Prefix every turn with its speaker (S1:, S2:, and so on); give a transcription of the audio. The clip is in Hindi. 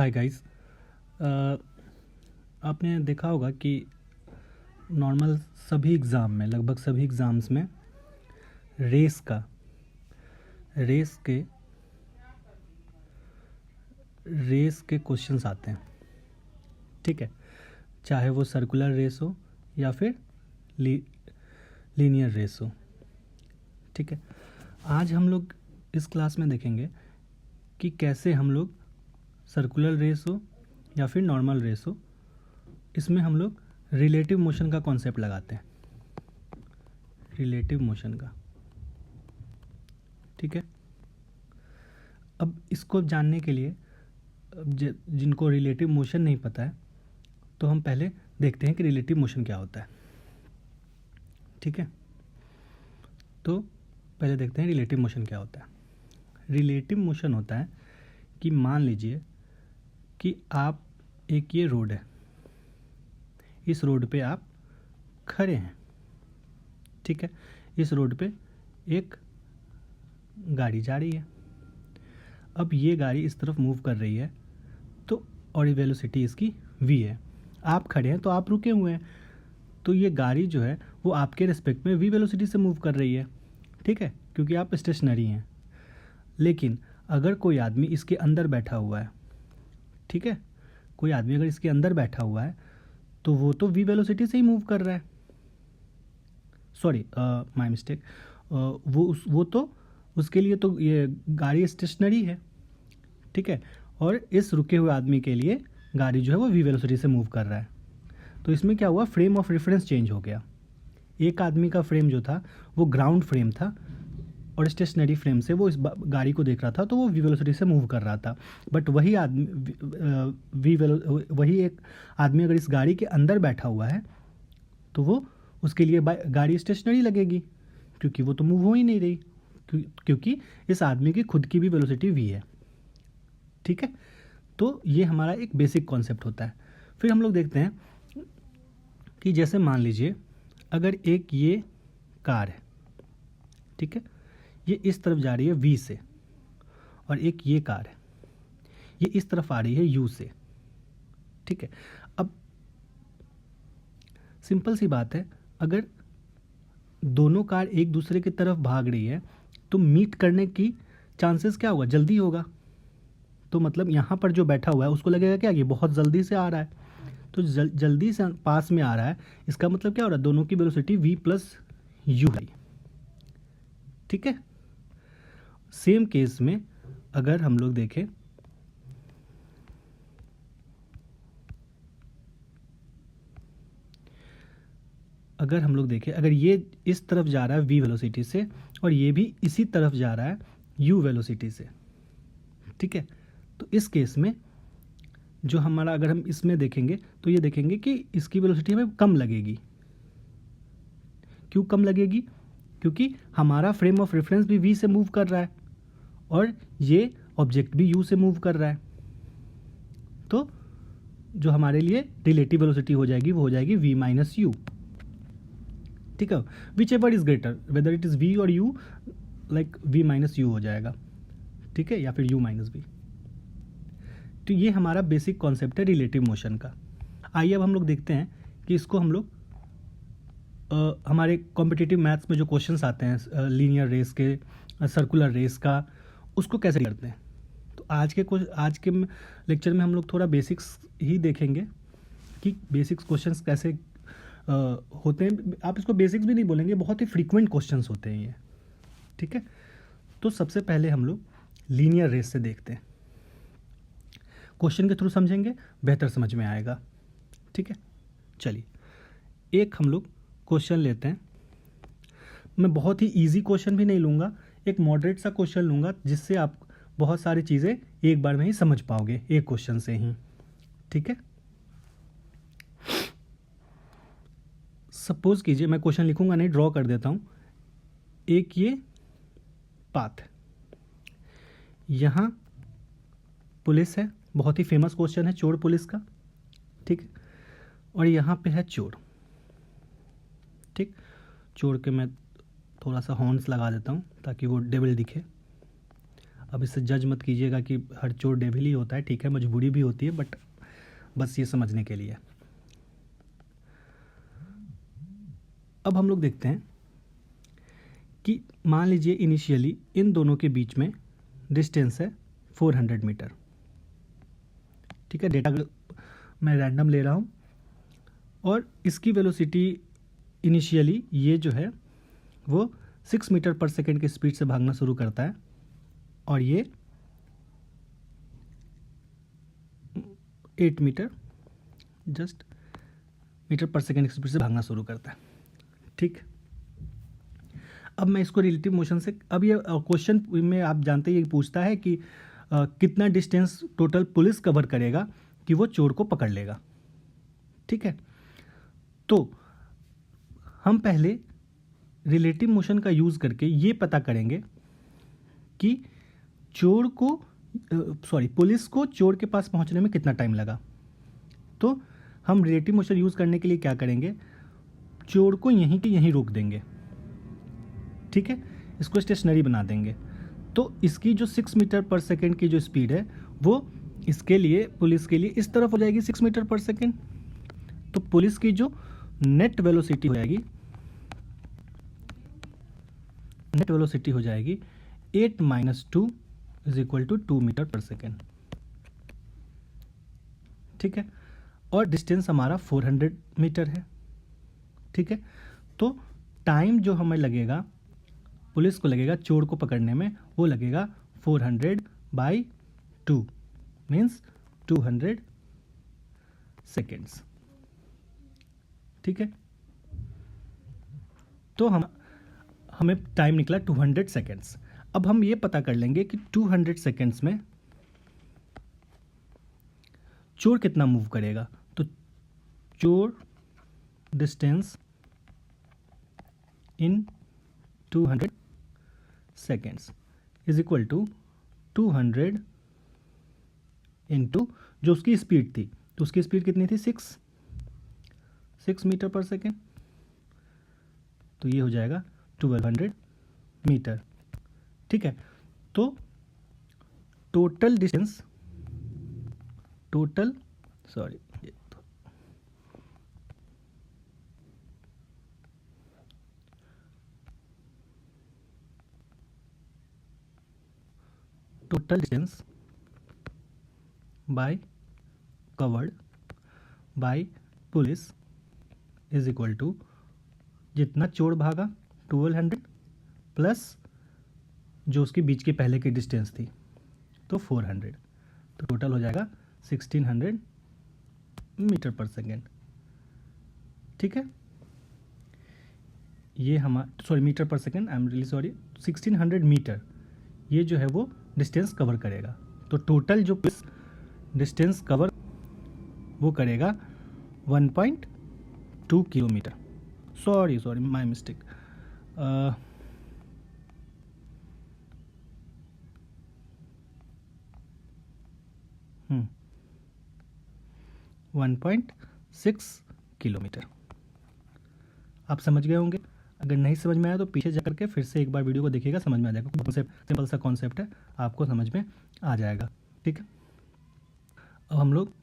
S1: Hi guys. आपने देखा होगा कि नॉर्मल सभी एग्ज़ाम में, लगभग सभी एग्ज़ाम्स में रेस का रेस के रेस के क्वेश्चंस आते हैं। ठीक है, चाहे वो सर्कुलर रेस हो या फिर लीनियर रेस हो। ठीक है, आज हम लोग इस क्लास में देखेंगे कि कैसे हम लोग सर्कुलर रेस हो या फिर नॉर्मल रेस हो, इसमें हम लोग रिलेटिव मोशन का कॉन्सेप्ट लगाते हैं, रिलेटिव मोशन का। ठीक है, अब इसको जानने के लिए जिनको रिलेटिव मोशन नहीं पता है, तो हम पहले देखते हैं कि रिलेटिव मोशन क्या होता है। ठीक है, तो पहले देखते हैं रिलेटिव मोशन क्या होता है। रिलेटिव मोशन होता है कि मान लीजिए कि आप ये रोड है, इस रोड पे आप खड़े हैं। ठीक है, इस रोड पे एक गाड़ी जा रही है। अब ये गाड़ी इस तरफ मूव कर रही है, तो और ये वेलोसिटी इसकी v है। आप खड़े हैं तो आप रुके हुए हैं, तो ये गाड़ी जो है वो आपके रिस्पेक्ट में v वेलोसिटी से मूव कर रही है। ठीक है, क्योंकि आप स्टेशनरी हैं। लेकिन अगर कोई आदमी इसके अंदर बैठा हुआ है, ठीक है, कोई आदमी अगर इसके अंदर बैठा हुआ है तो वो तो v वेलोसिटी से ही मूव कर रहा है। Sorry, my mistake. वो तो उसके लिए तो ये गाड़ी स्टेशनरी है। ठीक है, और इस रुके हुए आदमी के लिए गाड़ी जो है वो v वेलोसिटी से मूव कर रहा है। तो इसमें क्या हुआ, फ्रेम ऑफ रेफरेंस चेंज हो गया। एक आदमी का फ्रेम जो था वो ग्राउंड फ्रेम था और स्टेशनरी फ्रेम से वो इस गाड़ी को देख रहा था, तो वो v वेलोसिटी से मूव कर रहा था। बट वही आदमी वही एक आदमी अगर इस गाड़ी के अंदर बैठा हुआ है तो वो उसके लिए गाड़ी स्टेशनरी लगेगी, क्योंकि वो तो मूव हो ही नहीं रही, क्योंकि इस आदमी की खुद की भी वेलोसिटी v है। ठीक है, तो ये हमारा एक बेसिक कॉन्सेप्ट होता है। फिर हम लोग देखते हैं कि जैसे मान लीजिए अगर एक ये कार है, ठीक है, ये इस तरफ जा रही है v से, और एक ये कार है, ये इस तरफ आ रही है u से। ठीक है, अब सिंपल सी बात है, अगर दोनों कार एक दूसरे की तरफ भाग रही है तो मीट करने की चांसेस क्या होगा, जल्दी होगा। तो मतलब यहाँ पर जो बैठा हुआ है उसको लगेगा क्या, ये बहुत जल्दी से आ रहा है, तो जल्दी से पास में आ रहा है, इसका मतलब क्या हो रहा है, दोनों की वेलोसिटी v प्लस यू है। ठीक है, सेम केस में अगर हम लोग देखें, अगर ये इस तरफ जा रहा है v वेलोसिटी से और ये भी इसी तरफ जा रहा है u वेलोसिटी से। ठीक है, तो इस केस में जो हमारा, अगर हम इसमें देखेंगे तो ये देखेंगे कि इसकी वेलोसिटी हमें कम लगेगी। क्यों कम लगेगी, क्योंकि हमारा फ्रेम ऑफ रेफरेंस भी v से मूव कर रहा है और ये ऑब्जेक्ट भी u से मूव कर रहा है। तो जो हमारे लिए रिलेटिव वेलोसिटी हो जाएगी वो हो जाएगी v माइनस यू। ठीक है, which ever is greater, whether it is v और u, like v minus you हो जाएगा। ठीक है, या फिर u माइनस v। तो ये हमारा बेसिक कॉन्सेप्ट है रिलेटिव मोशन का। आइए अब हम लोग देखते हैं कि इसको हम लोग हमारे कॉम्पिटिटिव मैथ्स में जो क्वेश्चंस आते हैं लीनियर रेस के, सर्कुलर रेस का, उसको कैसे करते हैं। तो आज के लेक्चर में हम लोग थोड़ा बेसिक्स ही देखेंगे कि बेसिक्स क्वेश्चंस कैसे होते हैं। आप इसको बेसिक्स भी नहीं बोलेंगे, बहुत ही फ्रीक्वेंट क्वेश्चंस होते हैं ये। ठीक है, तो सबसे पहले हम लोग लीनियर रेस से देखते हैं। क्वेश्चन के थ्रू समझेंगे, बेहतर समझ में आएगा। ठीक है, चलिए एक हम लोग क्वेश्चन लेते हैं। मैं बहुत ही इजी क्वेश्चन भी नहीं लूँगा, एक मॉडरेट सा क्वेश्चन लूँगा जिससे आप बहुत सारी चीज़ें एक बार में ही समझ पाओगे एक क्वेश्चन से ही। ठीक है, सपोज कीजिए, मैं क्वेश्चन लिखूंगा नहीं, ड्रॉ कर देता हूँ। एक ये पाथ, यहाँ पुलिस है, बहुत ही फेमस क्वेश्चन है चोर पुलिस का। ठीक, और यहाँ पे है चोर। ठीक, चोर के मैं थोड़ा सा हॉर्न्स लगा देता हूँ ताकि वो डेविल दिखे। अब इससे जज मत कीजिएगा कि हर चोर डेविल ही होता है, ठीक है, मजबूरी भी होती है, बट बस ये समझने के लिए। अब हम लोग देखते हैं कि मान लीजिए इनिशियली इन दोनों के बीच में डिस्टेंस है 400 मीटर, ठीक है, डेटा मैं रैंडम ले रहा हूँ, और इसकी वेलोसिटी इनिशियली ये जो है वो 6 मीटर पर सेकेंड की स्पीड से भागना शुरू करता है, और ये 8 metre just metre per second की स्पीड से भागना शुरू करता है, ठीक। अब मैं इसको रिलेटिव मोशन से, अब ये क्वेश्चन में आप जानते ही पूछता है कि कितना डिस्टेंस टोटल पुलिस कवर करेगा कि वो चोर को पकड़ लेगा, ठीक है। तो हम पहले रिलेटिव मोशन का यूज़ करके ये पता करेंगे कि चोर को पुलिस को चोर के पास पहुंचने में कितना टाइम लगा। तो हम रिलेटिव मोशन यूज़ करने के लिए क्या करेंगे, चोर को यहीं के यहीं रोक देंगे, ठीक है, इसको स्टेशनरी बना देंगे। तो इसकी जो 6 मीटर पर सेकेंड की जो स्पीड है वो इसके लिए, पुलिस के लिए इस तरफ हो जाएगी 6 मीटर पर सेकेंड। तो पुलिस की जो नेट वेलोसिटी हो जाएगी 8 - 2 = 2 मीटर पर सेकेंड, ठीक है, और डिस्टेंस हमारा 400 मीटर है, ठीक है। तो टाइम जो हमें लगेगा, पुलिस को लगेगा चोर को पकड़ने में, वो लगेगा 400/2 मीन्स 200 सेकेंड्स, ठीक है। तो हमें टाइम निकला 200 सेकेंड्स। अब हम ये पता कर लेंगे कि 200 सेकेंड्स में चोर कितना मूव करेगा। तो चोर distance in 200 seconds is equal to 200 into जो उसकी स्पीड थी, तो उसकी स्पीड कितनी थी, 6 मीटर पर सेकेंड, तो ये हो जाएगा 1200 मीटर, ठीक है। तो total distance, total distance by covered by police is equal to जितना चोर भागा 1200 प्लस जो उसके बीच के पहले की डिस्टेंस थी तो 400, तो टोटल हो जाएगा 1600 मीटर पर सेकेंड, ठीक है। ये metre per second, I am really sorry, 1600 metre ये जो है वो डिस्टेंस कवर करेगा। तो टोटल जो डिस्टेंस कवर वो करेगा 1.2 kilometre. Sorry my mistake, 1.6 kilometre. आप समझ गए होंगे। अगर नहीं समझ में आया तो पीछे जाकर के फिर से एक बार वीडियो को देखिएगा, समझ में आ जाएगा। कॉन्सेप्ट सिंपल सा कॉन्सेप्ट है, आपको समझ में आ जाएगा, ठीक है। अब हम लोग